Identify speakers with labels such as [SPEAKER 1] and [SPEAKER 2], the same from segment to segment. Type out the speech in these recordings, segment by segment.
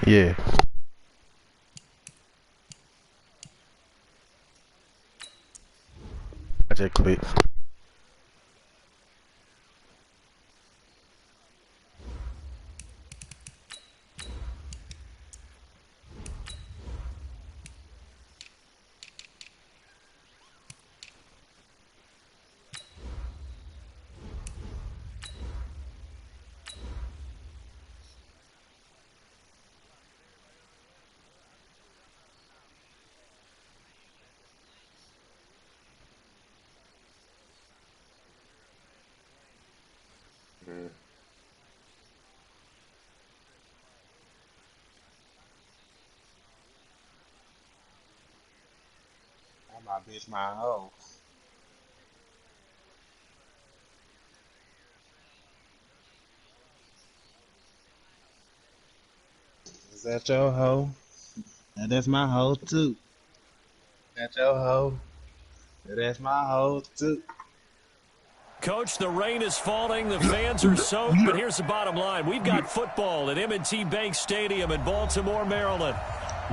[SPEAKER 1] Yeah. I just quit.
[SPEAKER 2] My bitch, my hoe. Is that your hoe? And that's my hoe too. That's your hoe. And that's my hoe too.
[SPEAKER 3] Coach, the rain is falling, the fans are soaked, but here's the bottom line. We've got football at M&T Bank Stadium in Baltimore, Maryland.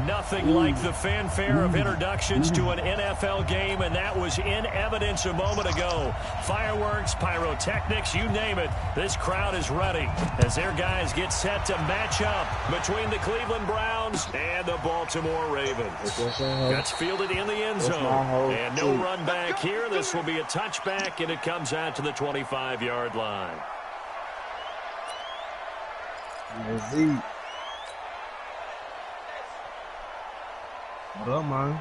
[SPEAKER 3] Nothing like the fanfare of introductions to an NFL game, and that was in evidence a moment ago. Fireworks, pyrotechnics, you name it. This crowd is ready as their guys get set to match up between the Cleveland Browns and the Baltimore Ravens. That's fielded in the end zone. And no run back here. This will be a touchback, and it comes out to the 25-yard line.
[SPEAKER 2] What up, man?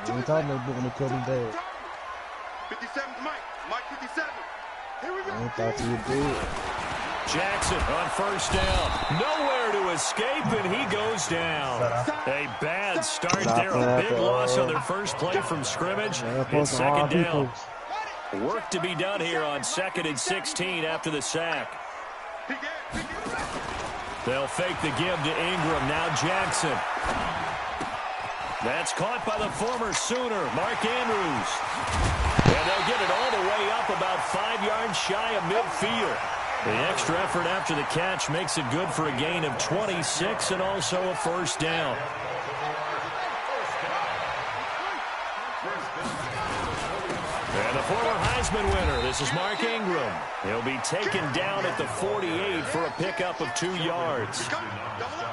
[SPEAKER 2] We talking about booking the cutting dead.
[SPEAKER 4] 57 Mike 57. Here we go.
[SPEAKER 2] I thought you did.
[SPEAKER 3] Jackson on first down. Nowhere to escape, and he goes down. A bad start there. A big loss on their first play from scrimmage. And second down. Work to be done here on 2nd and 16 after the sack. They'll fake the give to Ingram. Now Jackson. That's caught by the former Sooner, Mark Andrews. And they'll get it all the way up about 5 yards shy of midfield. The extra effort after the catch makes it good for a gain of 26 and also a first down. And the former Heisman winner, this is Mark Ingram. He'll be taken down at the 48 for a pickup of 2 yards.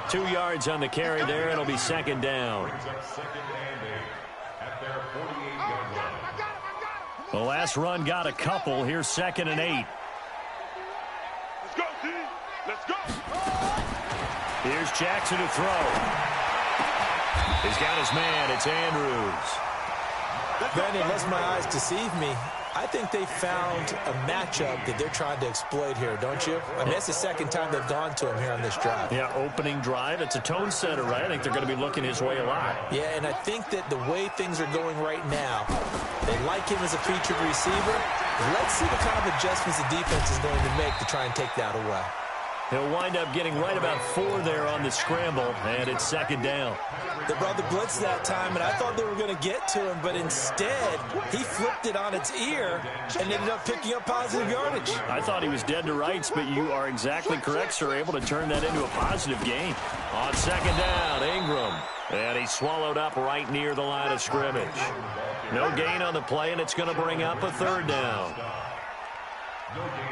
[SPEAKER 3] 2 yards on the carry there. It'll be second down. The last run got a couple. Here's 2nd and 8.
[SPEAKER 4] Let's go, D. Let's go.
[SPEAKER 3] Here's Jackson to throw. He's got his man. It's Andrews.
[SPEAKER 5] Brandon, unless my eyes deceive me, I think they found a matchup that they're trying to exploit here, don't you? I mean, that's the second time they've gone to him here on this drive.
[SPEAKER 3] Yeah, opening drive. It's a tone setter, right? I think they're going to be looking his way a lot.
[SPEAKER 5] Yeah, and I think that the way things are going right now, they like him as a featured receiver. Let's see what kind of adjustments the defense is going to make to try and take that away.
[SPEAKER 3] He'll wind up getting right about 4 there on the scramble, and it's second down.
[SPEAKER 5] They brought the blitz that time, and I thought they were going to get to him, but instead, he flipped it on its ear and ended up picking up positive yardage.
[SPEAKER 3] I thought he was dead to rights, but you are exactly correct, sir, able to turn that into a positive gain. On second down, Ingram, and he swallowed up right near the line of scrimmage. No gain on the play, and it's going to bring up a third down.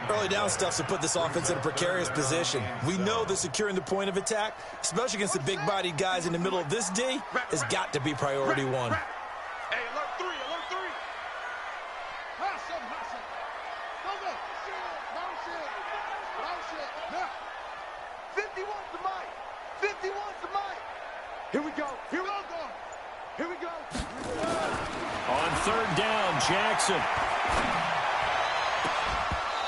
[SPEAKER 5] Early down stuff's to put this offense in a precarious position. We know that securing the point of attack, especially against the big-bodied guys in the middle of this D, has got to be priority one.
[SPEAKER 4] Hey, alert 3, alert 3. Hustle. Go. 51 to Mike. 51 to Mike. Here we go.
[SPEAKER 3] On third down, Jackson.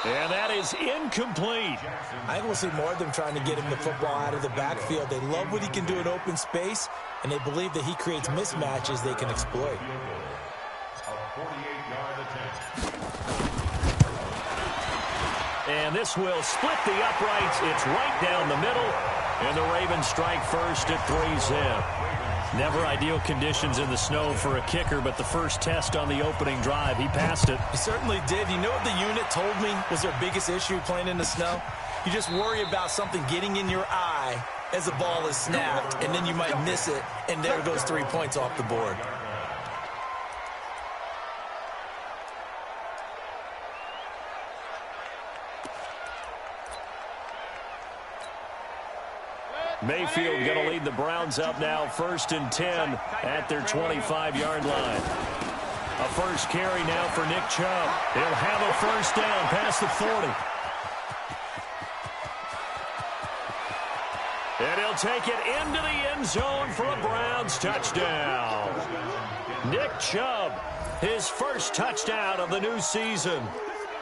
[SPEAKER 3] And that is incomplete.
[SPEAKER 5] I think we'll see more of them trying to get him the football out of the backfield. They love what he can do in open space, and they believe that he creates mismatches they can exploit.
[SPEAKER 3] And this will split the uprights. It's right down the middle. And the Ravens strike first at 3-zip. Never ideal conditions in the snow for a kicker, but the first test on the opening drive, he passed it.
[SPEAKER 5] He certainly did. You know what the unit told me was their biggest issue playing in the snow? You just worry about something getting in your eye as the ball is snapped, and then you might miss it, and there goes 3 points off the board.
[SPEAKER 3] Mayfield going to lead the Browns up now, 1st and 10 at their 25-yard line. A first carry now for Nick Chubb. He'll have a first down past the 40. And he'll take it into the end zone for a Browns touchdown. Nick Chubb, his first touchdown of the new season.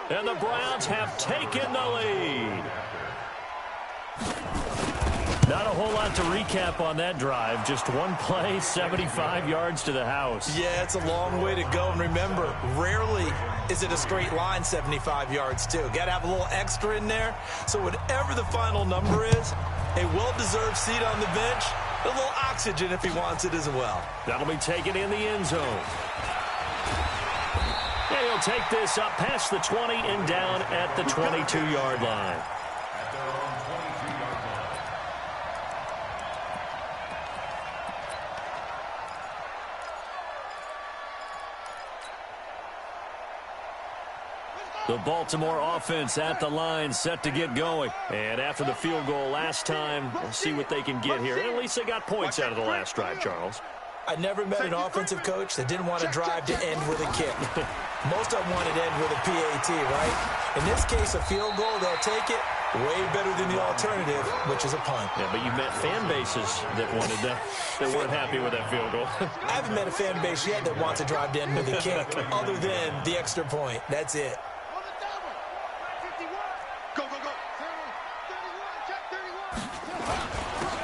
[SPEAKER 3] And the Browns have taken the lead. Not a whole lot to recap on that drive. Just one play, 75 yards to the house.
[SPEAKER 5] Yeah, it's a long way to go. And remember, rarely is it a straight line 75 yards, too. Got to have a little extra in there. So whatever the final number is, a well-deserved seat on the bench, a little oxygen if he wants it as well.
[SPEAKER 3] That'll be taken in the end zone. And he'll take this up past the 20 and down at the 22-yard line. The Baltimore offense at the line, set to get going. And after the field goal last time, we'll see what they can get here. And at least they got points out of the last drive, Charles.
[SPEAKER 5] I never met an offensive coach that didn't want to drive to end with a kick. Most of them wanted to end with a PAT, right? In this case, a field goal, they'll take it. Way better than the alternative, which is a punt.
[SPEAKER 3] Yeah, but you met fan bases that wanted that, that weren't happy with that field goal.
[SPEAKER 5] I haven't met a fan base yet that wants to drive to end with a kick, other than the extra point. That's it.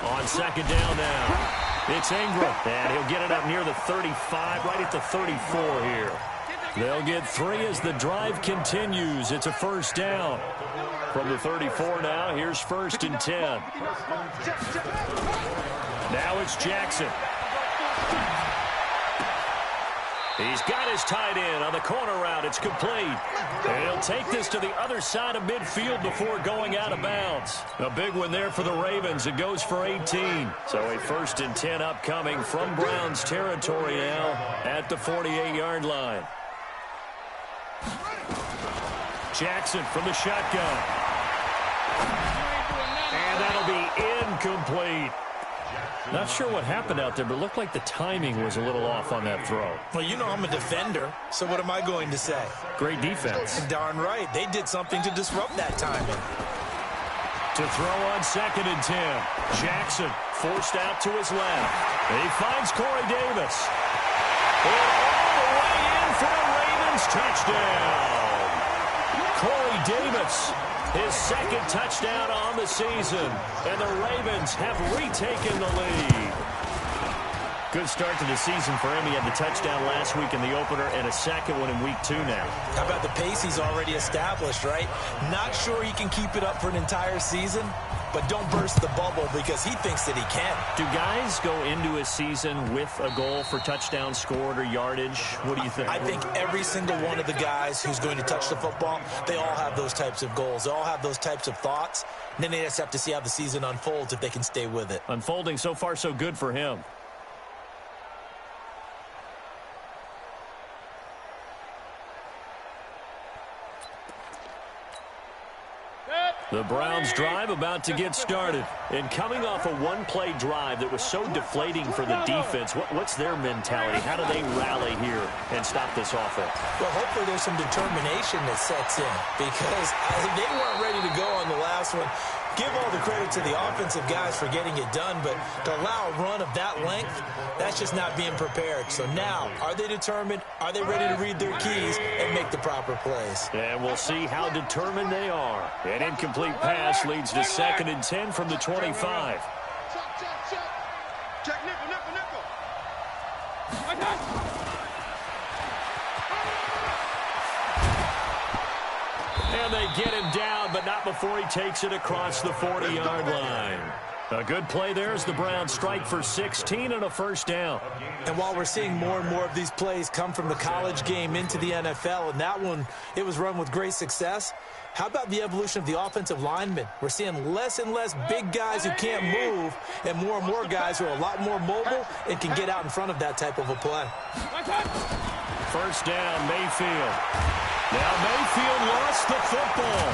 [SPEAKER 3] On second down now, it's Ingram, and he'll get it up near the 35, right at the 34 here. They'll get 3 as the drive continues. It's a first down. From the 34 now, here's 1st and 10. Now it's Jackson. He's got his tight end on the corner route. It's complete. And he'll take this to the other side of midfield before going out of bounds. A big one there for the Ravens. It goes for 18. So a 1st and 10 upcoming from Browns territory now at the 48-yard line. Jackson from the shotgun. And that'll be incomplete. Not sure what happened out there, but it looked like the timing was a little off on that throw.
[SPEAKER 5] Well, you know I'm a defender, so what am I going to say?
[SPEAKER 3] Great defense.
[SPEAKER 5] Darn right. They did something to disrupt that timing.
[SPEAKER 3] To throw on 2nd and 10. Jackson forced out to his left. He finds Corey Davis. And all the way in for a Ravens touchdown. Corey Davis, his 2nd touchdown on the season. And the Ravens have retaken the lead. Good start to the season for him. He had the touchdown last week in the opener and a second one in week 2 now.
[SPEAKER 5] How about the pace he's already established, right? Not sure he can keep it up for an entire season, but don't burst the bubble because he thinks that he can.
[SPEAKER 3] Do guys go into a season with a goal for touchdown scored or yardage? What do you think?
[SPEAKER 5] I think every single one of the guys who's going to touch the football, they all have those types of goals. They all have those types of thoughts. And then they just have to see how the season unfolds if they can stay with it.
[SPEAKER 3] Unfolding so far so good for him. The Browns drive about to get started. And coming off a one-play drive that was so deflating for the defense, what's their mentality? How do they rally here and stop this offense?
[SPEAKER 5] Well, hopefully there's some determination that sets in because they weren't ready to go on the last one. Give all the credit to the offensive guys for getting it done, but to allow a run of that length, that's just not being prepared. So now, are they determined? Are they ready to read their keys and make the proper plays?
[SPEAKER 3] And we'll see how determined they are. An incomplete pass leads to 2nd and 10 from the 25.
[SPEAKER 4] Check nickel.
[SPEAKER 3] And they get him down, but not before he takes it across the 40-yard line. A good play there as the Browns strike for 16 and a first down.
[SPEAKER 5] And while we're seeing more and more of these plays come from the college game into the NFL, and that one, it was run with great success, how about the evolution of the offensive linemen? We're seeing less and less big guys who can't move and more guys who are a lot more mobile and can get out in front of that type of a play.
[SPEAKER 3] First down, Mayfield. Now Mayfield lost the football.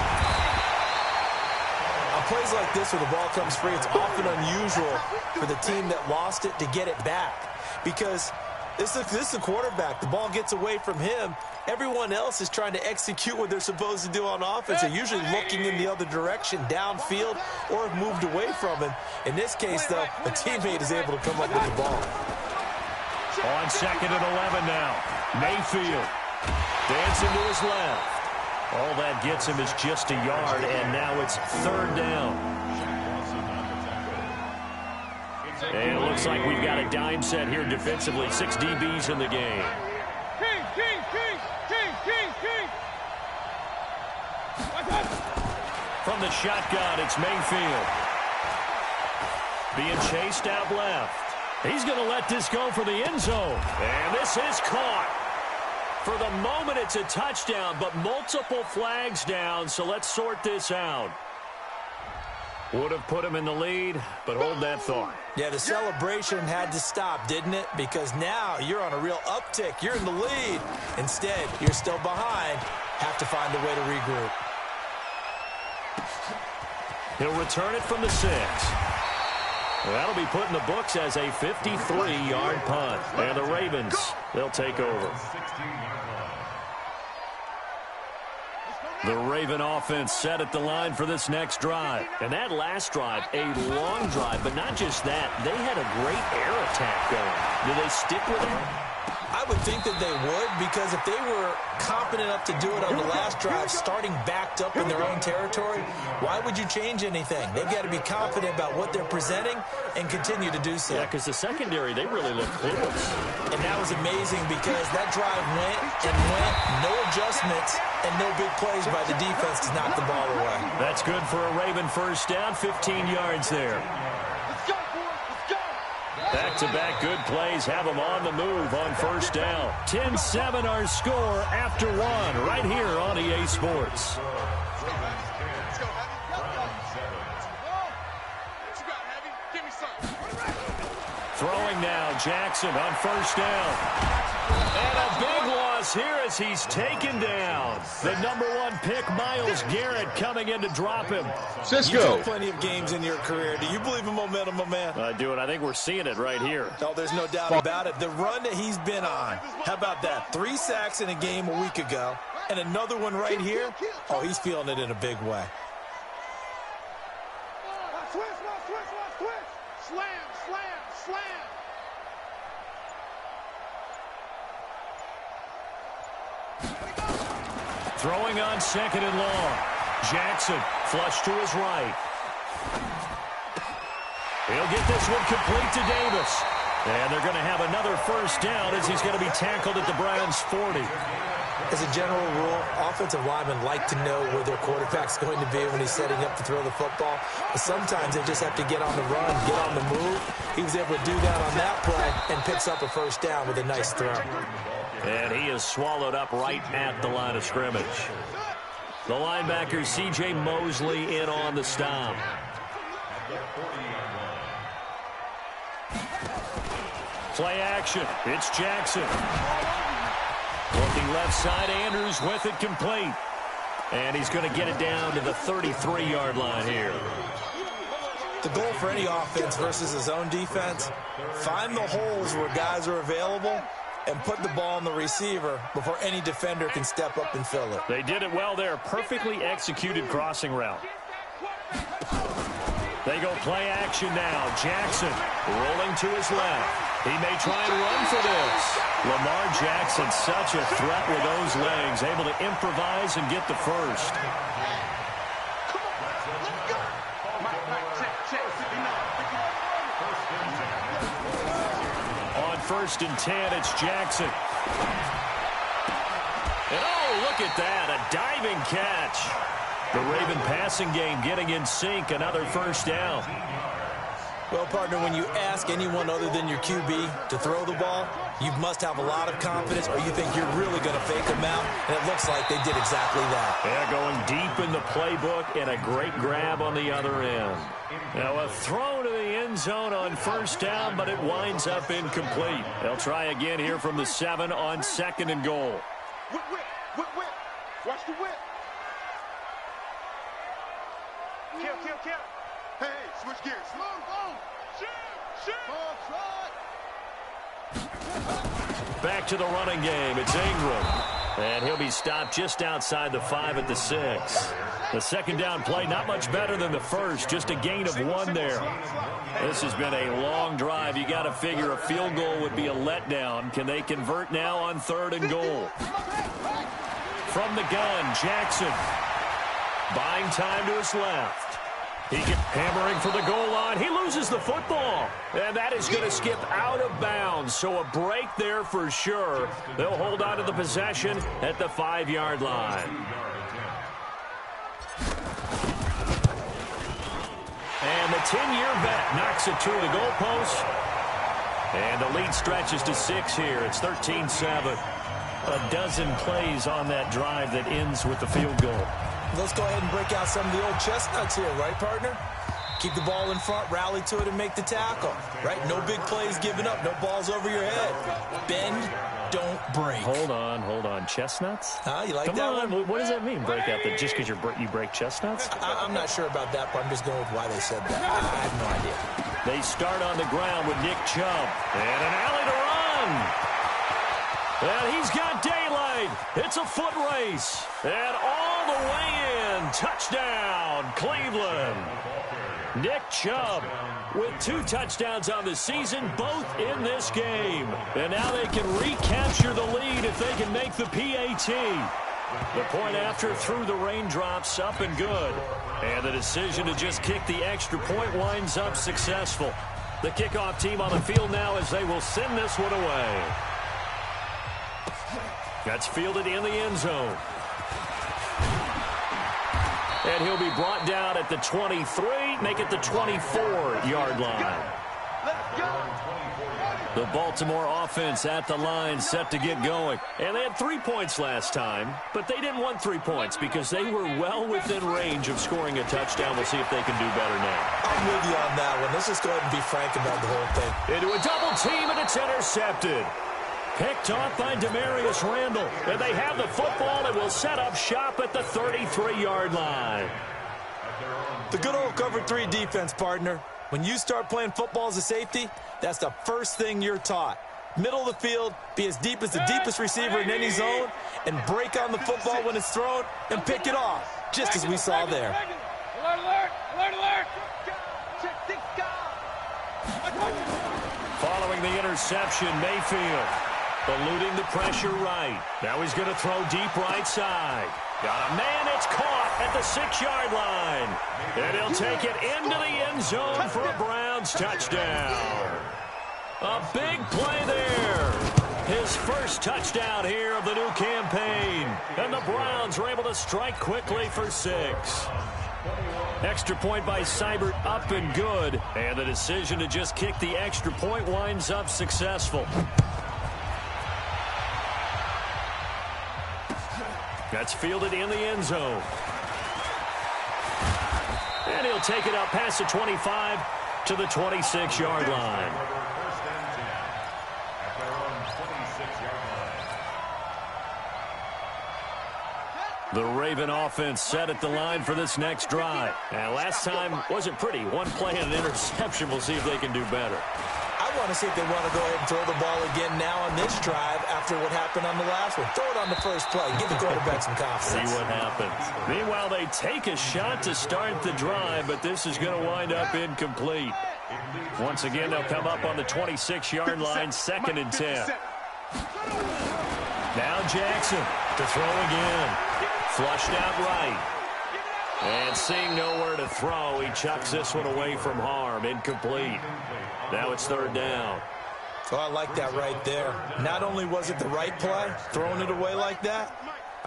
[SPEAKER 5] On plays like this where the ball comes free, it's often unusual for the team that lost it to get it back. Because this is a quarterback. The ball gets away from him. Everyone else is trying to execute what they're supposed to do on offense. They're usually looking in the other direction, downfield, or have moved away from him. In this case, though, a teammate is able to come up with the ball.
[SPEAKER 3] On 2nd and 11 now. Mayfield dancing to his left. All that gets him is just a yard, and now it's 3rd down. And it looks like we've got a dime set here defensively. 6 DBs in the game. From the shotgun, it's Mayfield. Being chased out left. He's going to let this go for the end zone. And this is caught. For the moment, it's a touchdown, but multiple flags down, so let's sort this out. Would have put him in the lead, but hold that thought.
[SPEAKER 5] Yeah, the celebration had to stop, didn't it? Because now you're on a real uptick. You're in the lead. Instead, you're still behind. Have to find a way to regroup.
[SPEAKER 3] He'll return it from the 6. That'll be put in the books as a 53-yard punt. And the Ravens, they'll take over. The Raven offense set at the line for this next drive. And that last drive, a long drive, but not just that. They had a great air attack going. Do they stick with it?
[SPEAKER 5] I would think that they would, because if they were confident enough to do it on the last drive, starting backed up in their own territory, why would you change anything? They've got to be confident about what they're presenting and continue to do so.
[SPEAKER 3] Yeah, because the secondary, they really looked clueless.
[SPEAKER 5] And that was amazing because that drive went, no adjustments, and no big plays by the defense to knock the ball away.
[SPEAKER 3] That's good for a Raven first down, 15 yards there. Back-to-back good plays have them on the move on first down. 10-7 our score after 1 right here on EA Sports. Throwing now, Jackson on first down. And a big loss here as he's taken down. The #1 pick, Myles Garrett, coming in to drop him.
[SPEAKER 5] Cisco. You've had plenty of games in your career. Do you believe in momentum, my man?
[SPEAKER 3] I do, and I think we're seeing it right here.
[SPEAKER 5] No, there's no doubt about it. The run that he's been on, how about that? 3 sacks in a game a week ago, and another one right here. Oh, he's feeling it in a big way.
[SPEAKER 3] Throwing on 2nd and long. Jackson flush to his right. He'll get this one complete to Davis. And they're going to have another first down as he's going to be tackled at the Browns' 40.
[SPEAKER 5] As a general rule, offensive linemen like to know where their quarterback's going to be when he's setting up to throw the football. But sometimes they just have to get on the run, get on the move. He was able to do that on that play and picks up a first down with a nice throw.
[SPEAKER 3] And he is swallowed up right at the line of scrimmage. The linebacker, C.J. Mosley, in on the stop. Play action. It's Jackson. Looking left side, Andrews with it complete. And he's going to get it down to the 33-yard line here.
[SPEAKER 5] The goal for any offense versus his own defense, find the holes where guys are available and put the ball on the receiver before any defender can step up and fill it.
[SPEAKER 3] They did it well there. Perfectly executed crossing route. They go play action now. Jackson rolling to his left. He may try and run for this. Lamar Jackson, such a threat with those legs, able to improvise and get the first. On 1st and 10, it's Jackson. And oh, look at that, a diving catch. The Raven passing game getting in sync, another first down.
[SPEAKER 5] Well, partner, when you ask anyone other than your QB to throw the ball, you must have a lot of confidence or you think you're really going to fake them out, and it looks like they did exactly that.
[SPEAKER 3] Yeah, going deep in the playbook and a great grab on the other end. Now a throw to the end zone on first down, but it winds up incomplete. They'll try again here from the 7 on 2nd and goal.
[SPEAKER 4] Whip, whip, whip, whip. Watch the whip. Kill, kill, kill. Hey, switch gears. Move, move. Shoot, shoot.
[SPEAKER 3] Back to the running game. It's Ingram. And he'll be stopped just outside the 5 at the 6. The second down play, not much better than the first. Just a gain of 1 there. This has been a long drive. You got to figure a field goal would be a letdown. Can they convert now on 3rd and goal? From the gun, Jackson. Buying time to his left. He gets hammering for the goal line. He loses the football. And that is going to skip out of bounds. So a break there for sure. They'll hold on to the possession at the 5-yard line. And the 10-year vet knocks it to the goalpost. And the lead stretches to 6 here. It's 13-7. A dozen plays on that drive that ends with the field goal.
[SPEAKER 5] Let's go ahead and break out some of the old chestnuts here, right, partner? Keep the ball in front, rally to it, and make the tackle, right? No big plays given up, no balls over your head. Bend, don't break.
[SPEAKER 3] Hold on. Chestnuts?
[SPEAKER 5] You like
[SPEAKER 3] Come
[SPEAKER 5] that
[SPEAKER 3] on.
[SPEAKER 5] one?
[SPEAKER 3] What does that mean, break out? Just because you break chestnuts?
[SPEAKER 5] I'm not sure about that, but I'm just going with why they said that. I have no idea.
[SPEAKER 3] They start on the ground with Nick Chubb. And an alley to run. And he's got daylight. It's a foot race. And all the way in. Touchdown, Cleveland. Nick Chubb with 2 touchdowns on the season, both in this game. And now they can recapture the lead if they can make the PAT. The point after through the raindrops, up and good. And the decision to just kick the extra point winds up successful. The kickoff team on the field now as they will send this one away. That's fielded in the end zone. And he'll be brought down at the 23, make it the 24-yard line. The Baltimore offense at the line, set to get going. And they had 3 points last time, but they didn't want 3 points because they were well within range of scoring a touchdown. We'll see if they can do better now.
[SPEAKER 5] I'm with you on that one. Let's just go ahead and be frank about the whole thing.
[SPEAKER 3] Into a double team, and it's intercepted. Picked off by Demarius Randall. And they have the football and will set up shop at the 33-yard line.
[SPEAKER 5] The good old cover 3 defense, partner. When you start playing football as a safety, that's the first thing you're taught. Middle of the field, be as deep as the deepest receiver in any zone, and break on the football when it's thrown and pick it off, just as we saw there.
[SPEAKER 4] Alert, alert, alert, alert.
[SPEAKER 3] Following the interception, Mayfield eluding the pressure right. Now he's going to throw deep right side. Got a man, it's caught at the 6-yard line. And he'll take it into the end zone for a Browns touchdown. A big play there. His first touchdown here of the new campaign. And the Browns were able to strike quickly for 6. Extra point by Seibert, up and good. And the decision to just kick the extra point winds up successful. That's fielded in the end zone. And he'll take it up past the 25 to the 26-yard line. The Raven offense set at the line for this next drive. And last time wasn't pretty. 1 play and an interception. We'll see if they can do better.
[SPEAKER 5] I want to see if they want to go ahead and throw the ball again now on this drive after what happened on the last one. Throw it on the first play. Give the quarterback some confidence.
[SPEAKER 3] See what happens. Meanwhile, they take a shot to start the drive, but this is going to wind up incomplete. Once again, they'll come up on the 26-yard line, 2nd and 10. Now Jackson to throw again. Flushed out right. And seeing nowhere to throw, he chucks this one away from harm. Incomplete. Now it's 3rd down.
[SPEAKER 5] Oh, I like that right there. Not only was it the right play, throwing it away like that,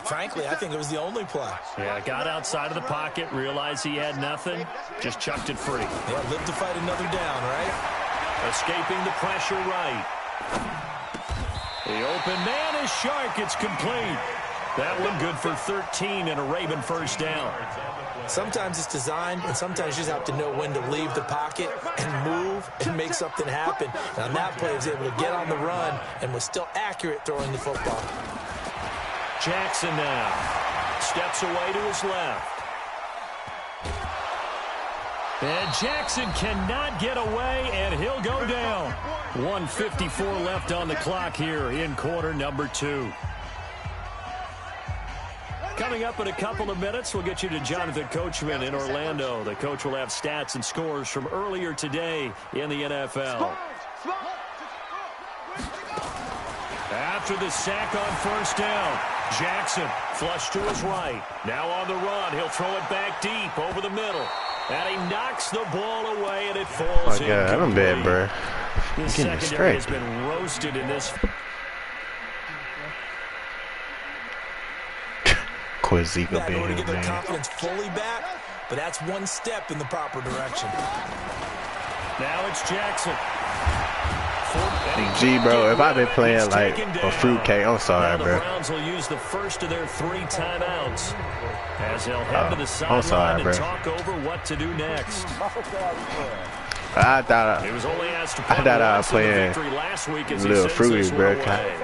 [SPEAKER 5] Frankly, I think it was the only play.
[SPEAKER 3] Yeah, got outside of the pocket, realized he had nothing, just chucked it free.
[SPEAKER 5] Yeah, lived to fight another down, right?
[SPEAKER 3] Escaping the pressure right. The open man is Shark. It's complete. That one good for 13 and a Raven first down.
[SPEAKER 5] Sometimes it's designed, and sometimes you just have to know when to leave the pocket and move and make something happen. And on that play, he was able to get on the run and was still accurate throwing the football.
[SPEAKER 3] Jackson now steps away to his left. And Jackson cannot get away, and he'll go down. 1:54 left on the clock here in quarter number 2. Coming up in a couple of minutes, we'll get you to Jonathan Coachman in Orlando. The coach will have stats and scores from earlier today in the NFL. After the sack on first down, Jackson flush to his right. Now on the run, he'll throw it back deep over the middle. And he knocks the ball away, and it falls in.
[SPEAKER 1] Oh, my God, I'm bad, bro.
[SPEAKER 3] His secondary has been roasted in this.
[SPEAKER 1] Quizzico being
[SPEAKER 5] to get their
[SPEAKER 1] man.
[SPEAKER 5] confidence fully back, but that's one step in the proper direction.
[SPEAKER 3] Now it's Jackson.
[SPEAKER 1] G, bro, if I've been playing like a fruitcake, I'm sorry,
[SPEAKER 3] the
[SPEAKER 1] bro.
[SPEAKER 3] Browns will use the first of their 3 timeouts as they'll head to the
[SPEAKER 1] I'm sorry,
[SPEAKER 3] sideline
[SPEAKER 1] bro.
[SPEAKER 3] and talk over what to do next.
[SPEAKER 1] I thought
[SPEAKER 3] He was only asked to
[SPEAKER 1] I thought I was
[SPEAKER 3] play
[SPEAKER 1] playing
[SPEAKER 3] victory last week as
[SPEAKER 1] a little
[SPEAKER 3] he sends
[SPEAKER 1] fruity,
[SPEAKER 3] this
[SPEAKER 1] bro.
[SPEAKER 3] one away.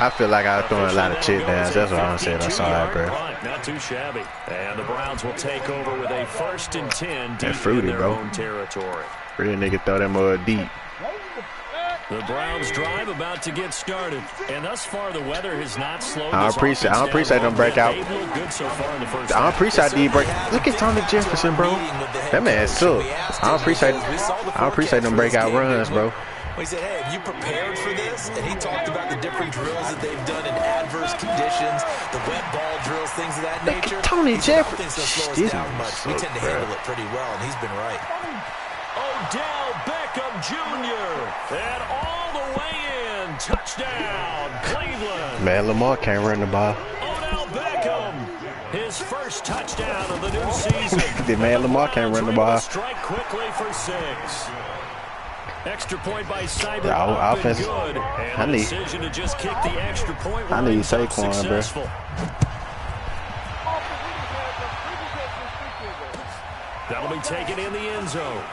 [SPEAKER 1] I feel like I was throwing a lot of chip downs. That's what I'm saying. I'm sorry, bro.
[SPEAKER 3] Not too shabby. And the Browns will take over with a 1st and 10 deep
[SPEAKER 1] fruity,
[SPEAKER 3] in their
[SPEAKER 1] bro.
[SPEAKER 3] own territory.
[SPEAKER 1] Real nigga throw that mud deep.
[SPEAKER 3] The Browns drive about to get started, and thus far the weather has not slowed.
[SPEAKER 1] I don't appreciate them breakout.
[SPEAKER 3] They've looked good so far in the first
[SPEAKER 1] I don't
[SPEAKER 3] half.
[SPEAKER 1] appreciate these break. Look at Tony Jefferson, bro. That man suck. I don't appreciate them breakout runs, bro.
[SPEAKER 5] He said, hey, have you prepared for this? And he talked about the different drills that they've done in adverse conditions, the wet ball drills, things of that nature.
[SPEAKER 1] Look at Tony Jefferson.
[SPEAKER 5] We tend to handle it pretty well, and he's been right.
[SPEAKER 3] Odell Beckham Jr. and all the way in. Touchdown, Cleveland.
[SPEAKER 1] Man, Lamar can't run the ball.
[SPEAKER 3] Odell Beckham, his first touchdown of the new season.
[SPEAKER 1] Man, Lamar can't run the ball.
[SPEAKER 3] Strike quickly for 6. Extra point by Cyber.
[SPEAKER 1] Yeah, offense.
[SPEAKER 3] Good. And
[SPEAKER 1] I need.
[SPEAKER 3] decision to just kick the extra point.
[SPEAKER 1] I need Saquon, bro.
[SPEAKER 3] That'll be taken in the end zone.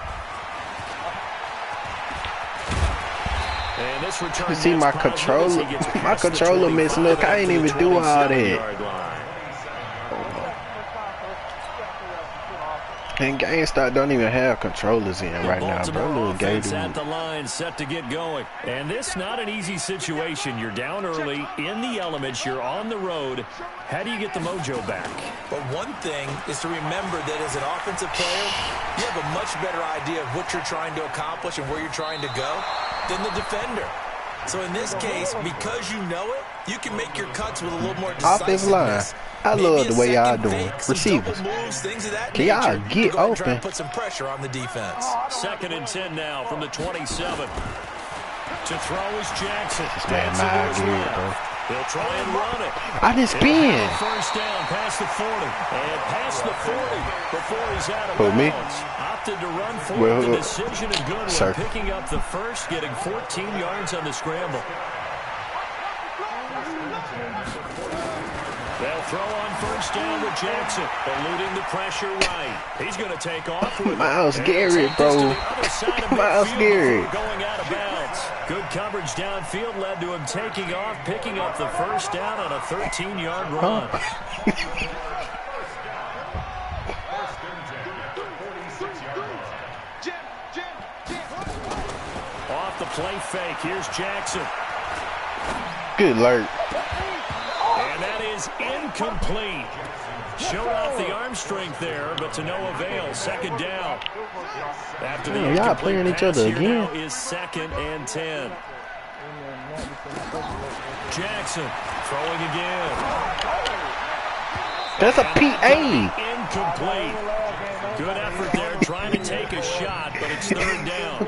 [SPEAKER 3] And this return.
[SPEAKER 1] You see my controller, Miss Look, I ain't even do all that. And GameStop don't even have controllers in right now, bro. Little gay dude.
[SPEAKER 3] At the line, set to get going. And this not an easy situation. You're down early, in the elements, you're on the road. How do you get the mojo back?
[SPEAKER 5] But one thing is to remember that as an offensive player, you have a much better idea of what you're trying to accomplish and where you're trying to go than the defender. So in this case, because you know it, you can make your cuts with a little more
[SPEAKER 1] Offensive line. I love the way y'all doing. Receivers. Can y'all get open?
[SPEAKER 5] Put some pressure on the defense.
[SPEAKER 3] 2nd and 10 now from the 27. To throw is Jackson.
[SPEAKER 1] Man, my good, bro.
[SPEAKER 3] They'll try and run it.
[SPEAKER 1] I just spin.
[SPEAKER 3] First down past the 40. And past the 40 before he's out of
[SPEAKER 1] Who, me?
[SPEAKER 3] bounds. Opted to run for
[SPEAKER 1] Well,
[SPEAKER 3] the decision and good
[SPEAKER 1] sir.
[SPEAKER 3] one. Picking up the first, getting 14 yards on the scramble. They'll throw on first down with Jackson, eluding the pressure right. He's going to take off with
[SPEAKER 1] Miles Garrett, bro. Miles Garrett.
[SPEAKER 3] Going out of bounds. Good coverage downfield led to him taking off, picking up the first down on a 13-yard run. Off the play fake, here's Jackson.
[SPEAKER 1] Good alert.
[SPEAKER 3] And that is incomplete. Showed off the arm strength there, but to no avail. 2nd down. After the
[SPEAKER 1] y'all playing each other
[SPEAKER 3] here
[SPEAKER 1] again.
[SPEAKER 3] now is 2nd and 10. Jackson throwing again.
[SPEAKER 1] That's a PA.
[SPEAKER 3] Incomplete. Good effort there, trying to take a shot, but it's 3rd down.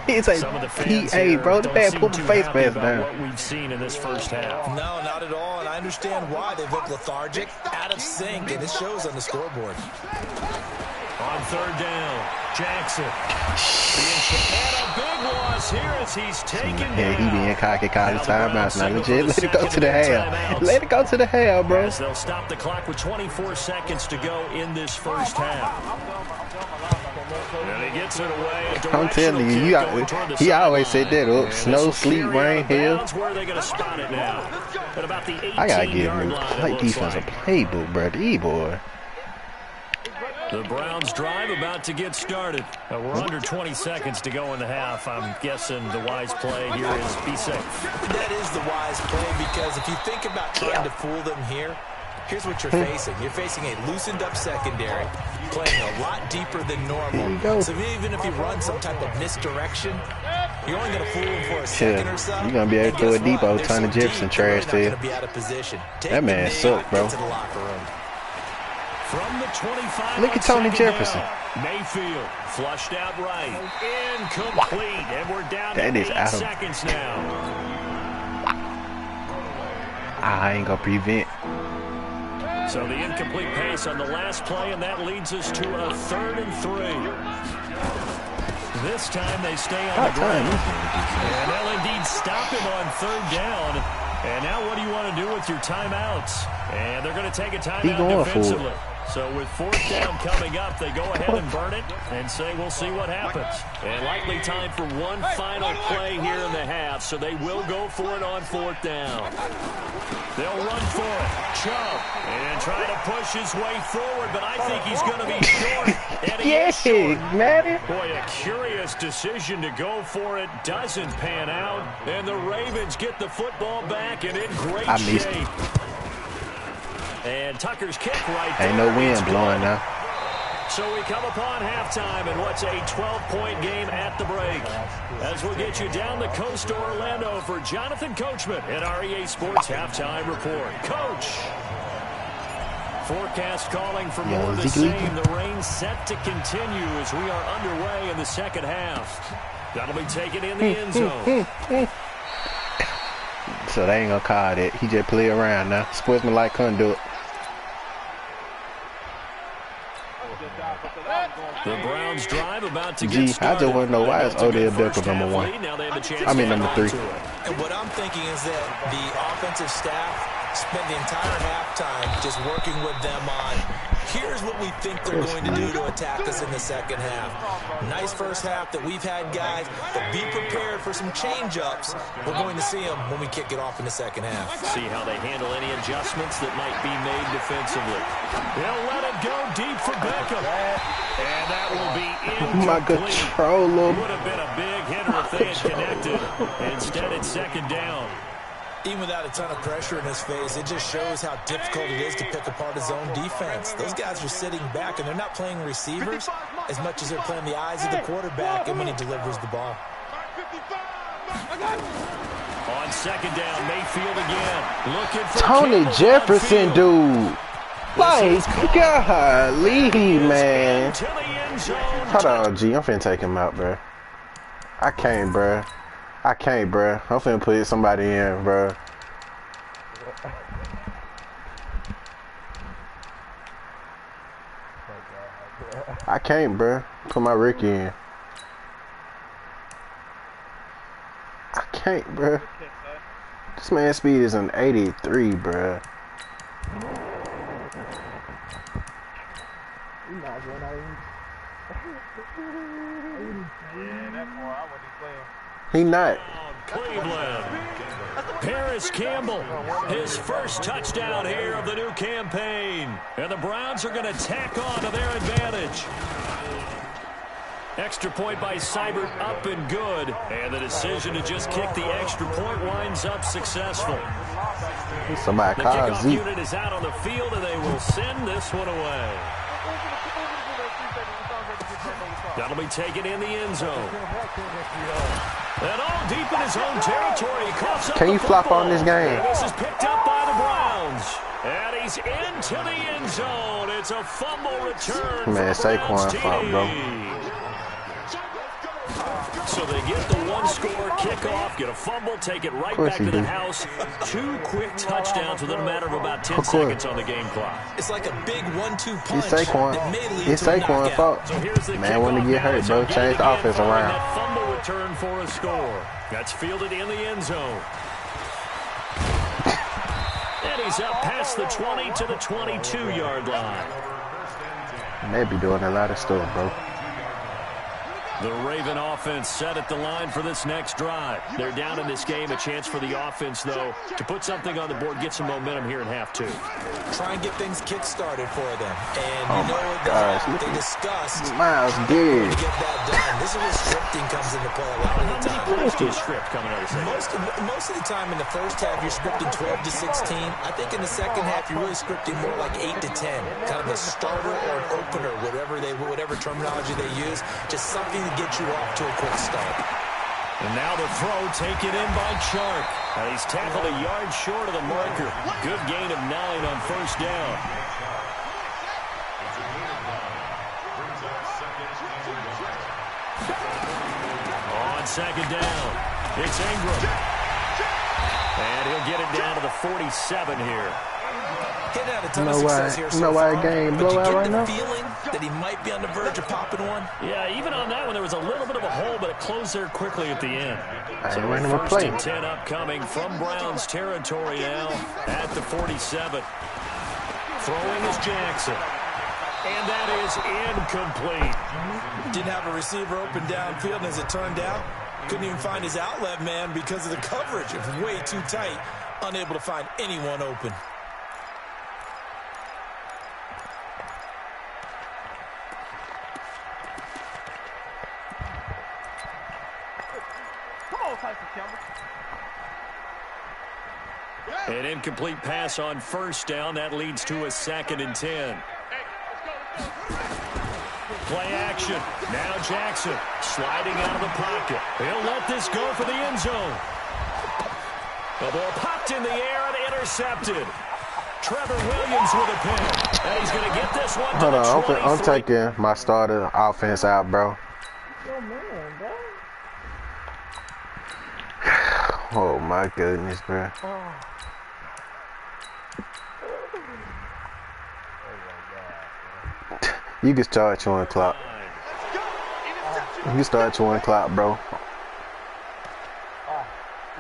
[SPEAKER 1] It's a PA, bro. The man put the face mask down.
[SPEAKER 3] What we've seen in this first half.
[SPEAKER 5] No, not at all. And I understand why they look lethargic, out of sync, and it shows on the scoreboard.
[SPEAKER 3] On third down, Jackson. And a big loss here as he's taken down.
[SPEAKER 1] Yeah, he being cocky, calling timeouts. Now legit, let it go to the half. Let it go to the half, bro.
[SPEAKER 3] As they'll stop the clock with 24 seconds to go in this first half. And he gets it away.
[SPEAKER 1] I'm telling you, he always said that up. Snow, sleet, rain, hail.
[SPEAKER 3] Where are they going to spot it now? At about the 18-yard line.
[SPEAKER 1] I gotta give him a defensive playbook, bro. D-boy.
[SPEAKER 3] The Browns drive about to get started. We're under 20 seconds to go in the half. I'm guessing the wise play here is be safe.
[SPEAKER 5] That is the wise play, because if you think about trying to fool them here, here's what you're facing. You're facing a loosened up secondary, playing a lot deeper than normal. So even if you run some type of misdirection, you're only going to fool them for a second or so.
[SPEAKER 1] You're going to be able to throw a deep old Tony Jefferson trash to you. That man sucked, bro.
[SPEAKER 3] From the 25,
[SPEAKER 1] look at Tony Jefferson.
[SPEAKER 3] Mayfield flushed out right. Incomplete. And we're down
[SPEAKER 1] that
[SPEAKER 3] to
[SPEAKER 1] is
[SPEAKER 3] 8 seconds now.
[SPEAKER 1] I ain't going to prevent.
[SPEAKER 3] So the incomplete pass on the last play, and that leads us to a 3rd and 3. This time they stay on the ground. And they'll indeed stop him on 3rd down. And now what do you want to do with your timeouts? And they're going to take a timeout defensively. So with 4th down coming up, they go ahead and burn it and say we'll see what happens. And likely time for one final play here in the half, so they will go for it on 4th down. They'll run for it. Chubb, and try to push his way forward, but I think he's going to be short. And he is short. Boy, a curious decision to go for it. Doesn't pan out. And the Ravens get the football back and in great shape. And Tucker's kick right there.
[SPEAKER 1] Ain't no wind blowing now.
[SPEAKER 3] So we come upon halftime in what's a 12-point game at the break. As we'll get you down the coast to Orlando for Jonathan Coachman at REA Sports Halftime Report. Coach! Forecast calling for more of the same. The rain set to continue as we are underway in the second half. That'll be taken in the end zone.
[SPEAKER 1] So they ain't gonna call that. He just play around now. Sportsmanlike conduct.
[SPEAKER 3] The Browns drive about to get started.
[SPEAKER 1] I just want to know why is Odell Beckham number 1. I mean number 3.
[SPEAKER 5] And what I'm thinking is that the offensive staff spent the entire halftime just working with them on here's what we think they're going to do to attack us in the second half. Nice first half that we've had, guys, but be prepared for some change-ups. We're going to see them when we kick it off in the second half.
[SPEAKER 3] See how they handle any adjustments that might be made defensively. They'll let it go deep for Beckham. And that will be incomplete.
[SPEAKER 1] My controller.
[SPEAKER 3] Would have been a big hitter if they had connected. Instead, it's 2nd down.
[SPEAKER 5] Even without a ton of pressure in his face, it just shows how difficult it is to pick apart his own defense. Those guys are sitting back, and they're not playing receivers as much as they're playing the eyes of the quarterback and when he delivers the ball.
[SPEAKER 3] On 2nd down, Mayfield again. Looking for
[SPEAKER 1] Tony Jefferson, dude. Like, golly, man. Hold on, G. I'm finna take him out, bro. I can't, bro. I can't, bro. I'm finna put somebody in, bro. I can't, bro. Put my Ricky in. I can't, bro. This man's speed is an 83, bro. He not.
[SPEAKER 3] Cleveland. Paris Campbell, his first touchdown here of the new campaign. And the Browns are going to tack on to their advantage. Extra point by Seibert up and good. And the decision to just kick the extra point winds up successful.
[SPEAKER 1] Somebody
[SPEAKER 3] the
[SPEAKER 1] call
[SPEAKER 3] kickoff
[SPEAKER 1] Zeke.
[SPEAKER 3] unit is out on the field, and they will send this one away. That'll be taken in the end zone. And all deep in his own territory.
[SPEAKER 1] Can you flop on this game?
[SPEAKER 3] This is picked up by the Browns. And he's into the end zone. It's a fumble return.
[SPEAKER 1] Man, Saquon fault, bro.
[SPEAKER 3] So they get the one-score kickoff, get a fumble, take it right back to the house. 2 quick touchdowns within a matter of about 10 seconds on the game clock.
[SPEAKER 5] It's like a big 1-2 punch.
[SPEAKER 1] It's Saquon's fault.
[SPEAKER 3] So
[SPEAKER 1] Man wanted to get hurt, bro. Change the offense around.
[SPEAKER 3] That fumble return for a score. That's fielded in the end zone. And he's up past the 20 to the 22-yard line.
[SPEAKER 1] They be doing a lot of stuff, bro.
[SPEAKER 3] The Raven offense set at the line for this next drive. They're down in this game. A chance for the offense, though, to put something on the board, get some momentum here in half 2.
[SPEAKER 5] Try and get things kick-started for them. And
[SPEAKER 1] oh
[SPEAKER 5] you know
[SPEAKER 1] what
[SPEAKER 5] they discussed
[SPEAKER 1] Miles Garrett
[SPEAKER 5] to get that done. This is where scripting comes into play a lot of the time.
[SPEAKER 3] How many plays script coming out of the second?
[SPEAKER 5] Most of the time in the first half, you're scripting 12 to 16. I think in the second half, you're really scripting more like 8 to 10. Kind of a starter or an opener, whatever terminology they use. Just something to get you off to a quick start.
[SPEAKER 3] And now the throw taken in by Chark. And he's tackled a yard short of the marker. Good gain of 9 on first down. On second down, it's Ingram. And he'll get it down to the 47 here.
[SPEAKER 5] Hitting out a ton of success here so
[SPEAKER 1] why
[SPEAKER 5] far,
[SPEAKER 1] game
[SPEAKER 5] but you
[SPEAKER 1] blowout
[SPEAKER 5] get
[SPEAKER 1] right
[SPEAKER 5] the
[SPEAKER 1] now?
[SPEAKER 5] feeling that he might be on the verge of popping one.
[SPEAKER 3] Yeah, even on that one, there was a little bit of a hole, but it closed there quickly at the end. So
[SPEAKER 1] ran him a play.
[SPEAKER 3] 1st and 10 upcoming from Browns territory now at the 47. Throwing is Jackson. And that is incomplete.
[SPEAKER 5] Didn't have a receiver open downfield, and as it turned out, couldn't even find his outlet man because of the coverage. It was way too tight, unable to find anyone open.
[SPEAKER 3] An incomplete pass on first down. That leads to a 2nd and 10. Play action. Now Jackson sliding out of the pocket. He'll let this go for the end zone. The ball popped in the air and intercepted. Trevor Williams with a pick. And he's going to get this one to the 23.
[SPEAKER 1] I'm taking my starter offense out, bro. Oh, my goodness, bro. You can start chewing clock. You can start chewing clock, bro.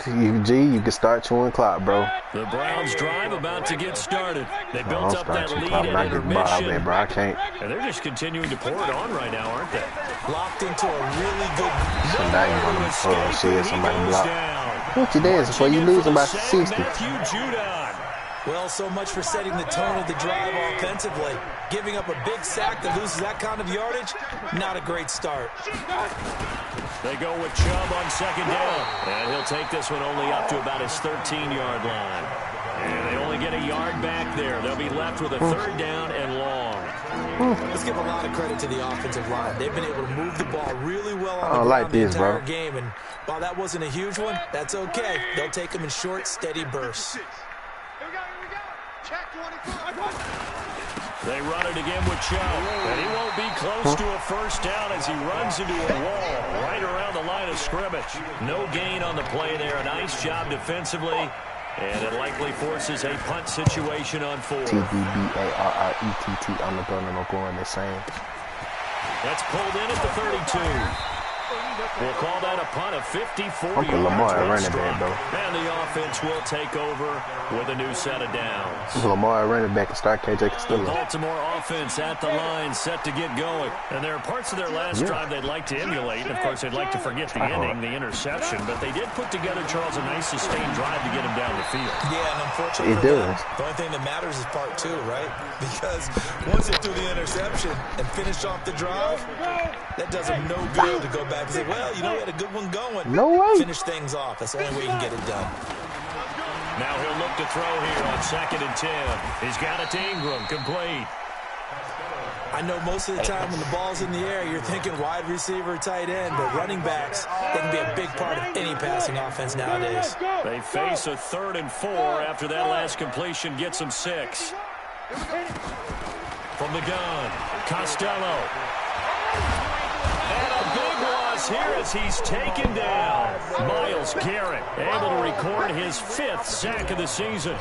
[SPEAKER 1] You can start chewing clock, bro.
[SPEAKER 3] The Browns drive about to get started. They built up that lead
[SPEAKER 1] at
[SPEAKER 3] at intermission.
[SPEAKER 1] Bro, I can't.
[SPEAKER 3] And they're just continuing to pour it on right now, aren't they?
[SPEAKER 5] Locked into a really good...
[SPEAKER 1] So now you want to see somebody block. What you dancing for? You losing by 60.
[SPEAKER 3] Matthew Judon.
[SPEAKER 5] Well, so much for setting the tone of the drive offensively. Giving up a big sack that loses that kind of yardage, not a great start.
[SPEAKER 3] They go with Chubb on second down. And he'll take this one only up to about his 13-yard line. And they only get a yard back there. They'll be left with a 3rd down and long.
[SPEAKER 5] Let's give a lot of credit to the offensive line. They've been able to move the ball really well on the ground
[SPEAKER 1] like this,
[SPEAKER 5] the entire
[SPEAKER 1] bro.
[SPEAKER 5] game. And while that wasn't a huge one, that's okay. They'll take them in short, steady bursts.
[SPEAKER 3] They run it again with Chubb, and he won't be close to a first down as he runs into a wall right around the line of scrimmage. No gain on the play there. A nice job defensively, and it likely forces a punt situation on 4th.
[SPEAKER 1] TDBARRETT. I'm the gun and I'm going the same.
[SPEAKER 3] That's pulled in at the 32. We'll call that a punt of 54 yards.
[SPEAKER 1] Uncle Lamar running back, though.
[SPEAKER 3] And the offense will take over with a new set of downs.
[SPEAKER 1] Lamar running back and start KJ
[SPEAKER 3] The
[SPEAKER 1] Castillo.
[SPEAKER 3] Baltimore offense at the line, set to get going. And there are parts of their last drive they'd like to emulate. Of course, they'd like to forget the ending, the interception. But they did put together, Charles, a nice sustained drive to get him down the field.
[SPEAKER 5] Yeah, and unfortunately for them, the only thing that matters is part 2, right? Because once they threw the interception and finished off the drive, that does them no good to go back and say, well, you know, we had a good one going.
[SPEAKER 1] No way.
[SPEAKER 5] Finish things off. That's the only way you can get it done.
[SPEAKER 3] Now he'll look to throw here on 2nd and 10. He's got it to Ingram, complete.
[SPEAKER 5] I know most of the time when the ball's in the air, you're thinking wide receiver, tight end, but running backs, they can be a big part of any passing offense nowadays.
[SPEAKER 3] They face a 3rd and 4 after that last completion gets them 6. From the gun, Costello. And a big one falls here as he's taken down. Myles Garrett able to record his 5th sack of the season.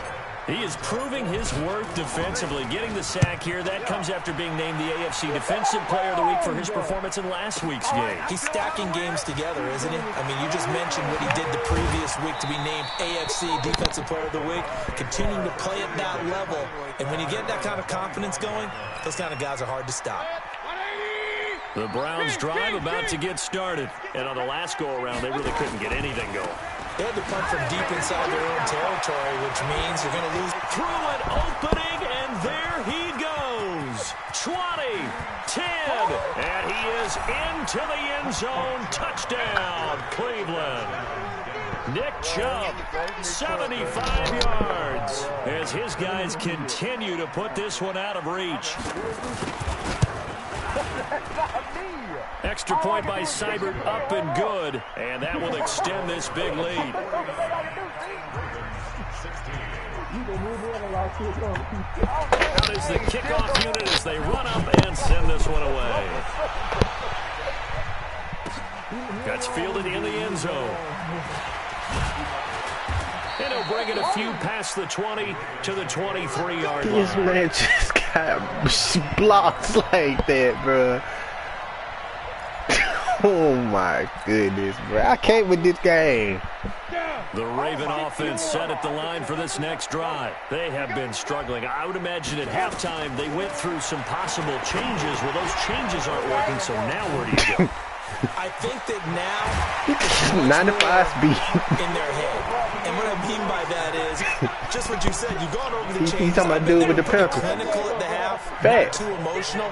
[SPEAKER 3] He is proving his worth defensively. Getting the sack here, that comes after being named the AFC Defensive Player of the Week for his performance in last week's game.
[SPEAKER 5] He's stacking games together, isn't he? I mean, you just mentioned what he did the previous week to be named AFC Defensive Player of the Week, continuing to play at that level. And when you get that kind of confidence going, those kind of guys are hard to stop.
[SPEAKER 3] The Browns drive about to get started. And on the last go-around, they really couldn't get anything going.
[SPEAKER 5] They had to punt from deep inside their own territory, which means you're going to lose.
[SPEAKER 3] Through an opening, and there he goes. 20, 10, and he is into the end zone. Touchdown, Cleveland. Nick Chubb, 75 yards, as his guys continue to put this one out of reach. Extra point by Seibert, up and good, and that will extend this big lead. Out is the kickoff unit as they run up and send this one away. That's fielded in the end zone. And he'll bring it a few past the 20 to the 23-yard line.
[SPEAKER 1] This man just got blocks like that, bro. Oh, my goodness, bro. I can't with this game.
[SPEAKER 3] The Raven offense set at the line for this next drive. They have been struggling. I would imagine at halftime they went through some possible changes. Well, those changes aren't working, so now where do you go?
[SPEAKER 5] I think that now
[SPEAKER 1] 95 speed
[SPEAKER 5] in their head. And what I mean by that is just what you said. You've gone over the changes.
[SPEAKER 1] He's talking about dude with the pimple.
[SPEAKER 5] Clinical at the half,
[SPEAKER 1] Fat.
[SPEAKER 5] not too emotional.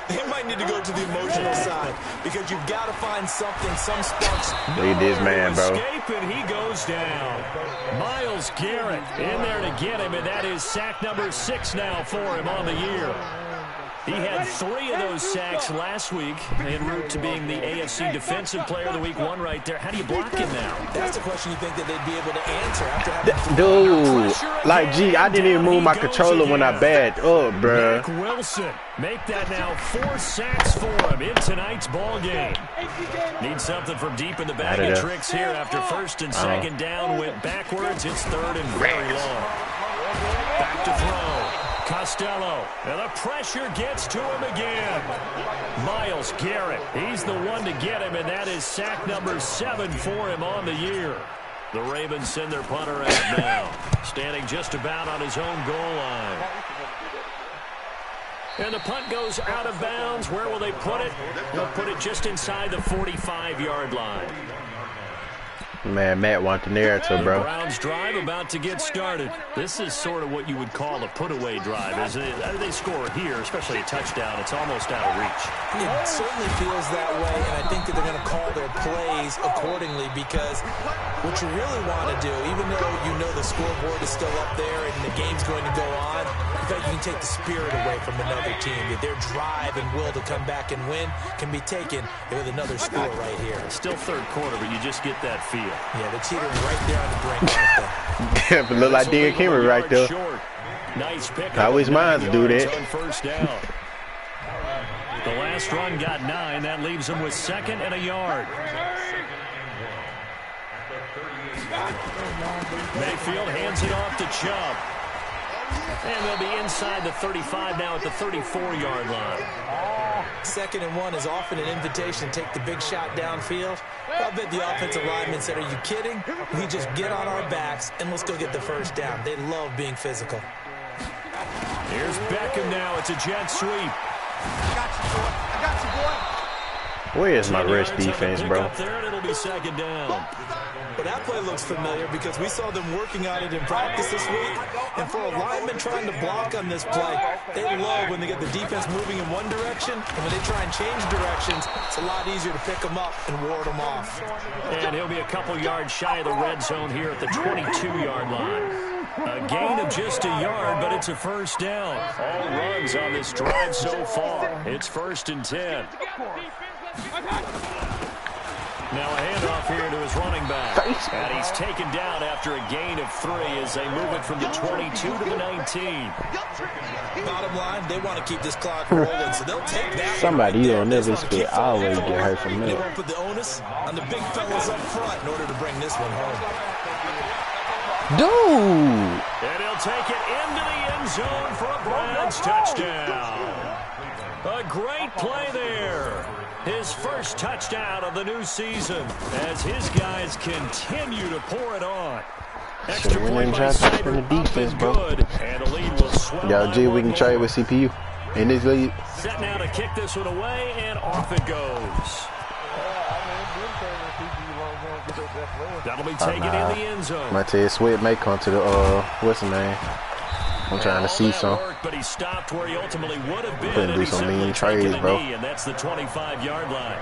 [SPEAKER 5] They might need to go to the emotional side because you've got to find something, some sparks.
[SPEAKER 1] Look at this man, bro.
[SPEAKER 3] Escape, and he goes down. Myles Garrett in there to get him, and that is sack number 6 now for him on the year. He had 3 of those sacks last week en route to being the AFC Defensive Player of the Week. 1 right there. How do you block him now?
[SPEAKER 5] That's the question you think that they'd be able to answer after having
[SPEAKER 1] Dude, like, gee, I didn't even move my controller when I bagged up, bro.
[SPEAKER 3] Nick Wilson, make that now 4 sacks for him in tonight's ball game. Need something from deep in the bag of tricks here after 1st and 2nd down. Went backwards. It's 3rd and very long. Back to throw. Costello, and the pressure gets to him again. Myles Garrett, he's the one to get him, and that is sack number 7 for him on the year. The Ravens send their punter out now, standing just about on his own goal line. And the punt goes out of bounds. Where will they put it? They'll put it just inside the 45-yard line.
[SPEAKER 1] Man, Matt want the narrative,
[SPEAKER 3] The
[SPEAKER 1] bro.
[SPEAKER 3] Browns drive about to get started. This is sort of what you would call a put-away drive, isn't it? They score here, especially a touchdown. It's almost out of reach.
[SPEAKER 5] It certainly feels that way, and I think that they're going to call their plays accordingly because what you really want to do, even though you know the scoreboard is still up there and the game's going to go on, in fact, you can take the spirit away from another team. That their drive and will to come back and win can be taken with another score right here.
[SPEAKER 3] Still 3rd quarter, but you just get that feel.
[SPEAKER 5] Yeah, they're teetering right there on the brink, aren't they?
[SPEAKER 1] Look like Derrick Henry right there.
[SPEAKER 3] Short. Nice pick.
[SPEAKER 1] I always mind to do that.
[SPEAKER 3] On 1st down. The last run got 9. That leaves them with 2nd and a yard. Mayfield hands it off to Chubb. And they'll be inside the 35 now at the 34-yard line.
[SPEAKER 5] 2nd and 1 is often an invitation to take the big shot downfield. I bet the offensive linemen said, are you kidding? We just get on our backs and let's go get the 1st down. They love being physical.
[SPEAKER 3] Here's Beckham now. It's a jet sweep.
[SPEAKER 4] I got you, boy.
[SPEAKER 1] Where is my rest defense, bro?
[SPEAKER 3] There and it'll be 2nd down.
[SPEAKER 5] But that play looks familiar because we saw them working on it in practice this week. And for a lineman trying to block on this play, they love when they get the defense moving in one direction. And when they try and change directions, it's a lot easier to pick them up and ward them off.
[SPEAKER 3] And he'll be a couple yards shy of the red zone here at the 22-yard line. A gain of just a yard, but it's a 1st down. All runs on this drive so far. It's 1st and 10. Now a handoff here to his running back. And he's taken down after a gain of 3 as they move it from the 22 to the 19.
[SPEAKER 5] Bottom line, they want to keep this clock rolling, so they'll take that.
[SPEAKER 1] Somebody you don't never expect always get hurt from
[SPEAKER 5] They
[SPEAKER 1] that.
[SPEAKER 5] won't put the onus on the big fellas up front in order to bring this one home.
[SPEAKER 1] Dude!
[SPEAKER 3] And he'll take it into the end zone for a Browns touchdown. A great play there. His first touchdown of the new season as his guys continue to pour it on. Extra point by Snyder,
[SPEAKER 1] in the defense, bro.
[SPEAKER 3] good, and the lead will swell.
[SPEAKER 1] Yo, G, we can trade with CPU in this league.
[SPEAKER 3] Set now to kick this one away, and off it goes. That'll be taken in the end zone.
[SPEAKER 1] Montez Sweat may come to the, what's his name? I'm trying to see some.
[SPEAKER 3] But he stopped where he ultimately would have been.
[SPEAKER 1] Couldn't do some mean trades, bro.
[SPEAKER 3] And that's the 25-yard line.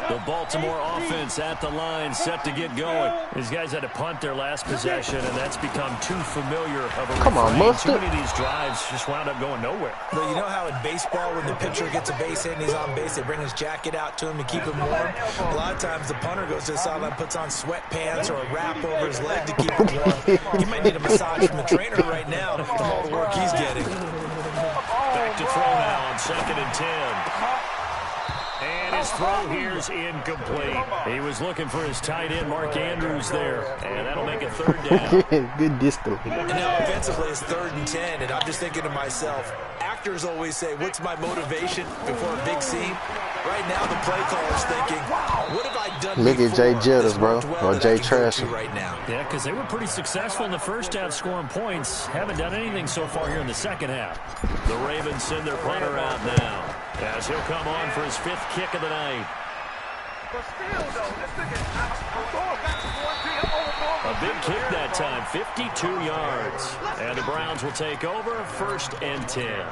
[SPEAKER 3] The Baltimore offense at the line, set to get going. These guys had to punt their last possession, and that's become too familiar of a
[SPEAKER 1] Come on,
[SPEAKER 3] refrain.
[SPEAKER 1] Mustard.
[SPEAKER 3] Too many of these drives just wound up going nowhere.
[SPEAKER 5] But you know how in baseball, when the pitcher gets a base hit and he's on base, they bring his jacket out to him to keep him warm? A lot of times the punter goes to the sideline, puts on sweatpants or a wrap over his leg to keep him warm. He might need a massage from the trainer right now from all the work he's getting.
[SPEAKER 3] Back to throw now on 2nd and 10. And his throw here's incomplete. He was looking for his tight end, Mark Andrews, there. And that'll make it 3rd down.
[SPEAKER 1] Good distance.
[SPEAKER 5] And now offensively it's 3rd and 10, and I'm just thinking to myself, actors always say, what's my motivation before a big scene? Right now the play caller's thinking, what have I done
[SPEAKER 1] Look at Jay Jitters, bro,
[SPEAKER 5] well
[SPEAKER 1] or Jay Trash.
[SPEAKER 5] right now?
[SPEAKER 3] Yeah, because they were pretty successful in the first half scoring points. Haven't done anything so far here in the second half. The Ravens send their punter out now as he'll come on for his 5th kick of the night. A big kick that time, 52 yards. And the Browns will take over, 1st and 10.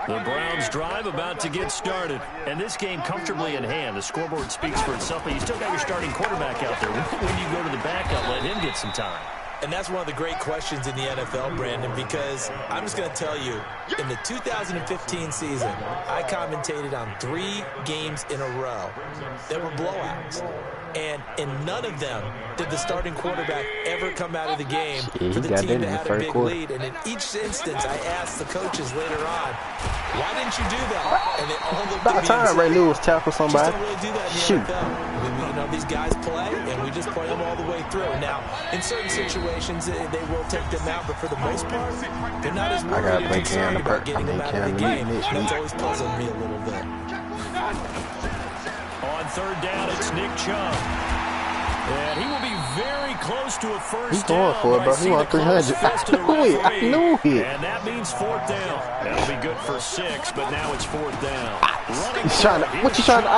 [SPEAKER 3] The Browns drive about to get started. And this game comfortably in hand. The scoreboard speaks for itself, but you still got your starting quarterback out there. When you go to the backup, let him get some time.
[SPEAKER 5] And that's one of the great questions in the NFL, Brandon, because I'm just going to tell you, in the 2015 season, I commentated on 3 games in a row that were blowouts. And in none of them did the starting quarterback ever come out of the game for the team that had a big lead. And in each instance, I asked the coaches later on, why didn't you do that? And they all looked at me
[SPEAKER 1] About time Ray Lewis tackle somebody.
[SPEAKER 5] just don't really do that in the
[SPEAKER 1] Shoot.
[SPEAKER 5] NFL. You know, these guys play, and we just play them all the way through. Now, in certain situations, they will take them out, but for the most part, they're not as worried
[SPEAKER 1] gotta
[SPEAKER 5] or
[SPEAKER 1] play Cam
[SPEAKER 5] concerned
[SPEAKER 1] the
[SPEAKER 5] about
[SPEAKER 1] Perk.
[SPEAKER 5] getting them out of the game. That's always puzzled me a little bit.
[SPEAKER 3] On 3rd down, it's Nick Chubb. And he will be very close to a first
[SPEAKER 1] He's going
[SPEAKER 3] down.
[SPEAKER 1] for it,
[SPEAKER 3] but
[SPEAKER 1] bro.
[SPEAKER 3] I
[SPEAKER 1] He
[SPEAKER 3] see
[SPEAKER 1] want
[SPEAKER 3] the close
[SPEAKER 1] 300.
[SPEAKER 3] fist of the
[SPEAKER 1] I knew it. I
[SPEAKER 3] referee.
[SPEAKER 1] knew it.
[SPEAKER 3] And that means 4th down. That'll be good for 6, but now it's 4th down. Running
[SPEAKER 1] He's trying to,
[SPEAKER 3] for it.
[SPEAKER 1] what you trying to,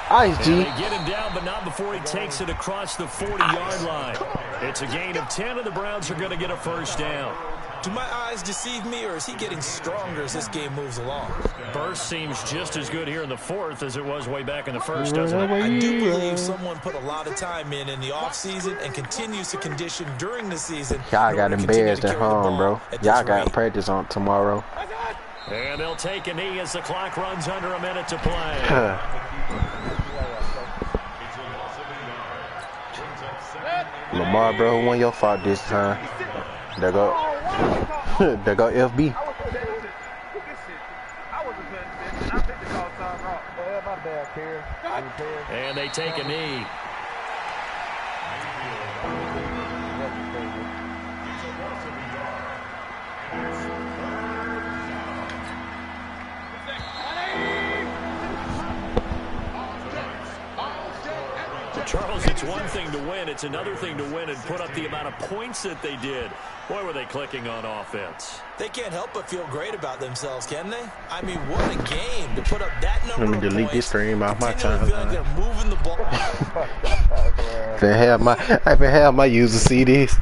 [SPEAKER 1] ice,
[SPEAKER 3] And
[SPEAKER 1] G?
[SPEAKER 3] they get him down, but not before he takes it across the 40-yard line. It's a gain of 10, and the Browns are going to get a first down.
[SPEAKER 5] Do my eyes deceive me, or is he getting stronger as this game moves along?
[SPEAKER 3] Burst seems just as good here in the 4th as it was way back in the 1st, doesn't it?
[SPEAKER 5] I do believe someone put a lot of time in the offseason and continues to condition during the season.
[SPEAKER 1] Y'all got embarrassed at home, bro. Y'all got practice on tomorrow.
[SPEAKER 3] And they'll take a knee as the clock runs under a minute to play.
[SPEAKER 1] Lamar, bro, won your fault this time. There go, there go FB.
[SPEAKER 3] And they take a knee. Charles, it's one thing to win. It's another thing to win and put up the amount of points that they did. Boy, were they clicking on offense.
[SPEAKER 5] They can't help but feel great about themselves, can they? I mean, what a game to put up that number of points.
[SPEAKER 1] Let me delete this stream off my
[SPEAKER 5] continually feel like they're moving the ball.
[SPEAKER 1] I been have my user see this.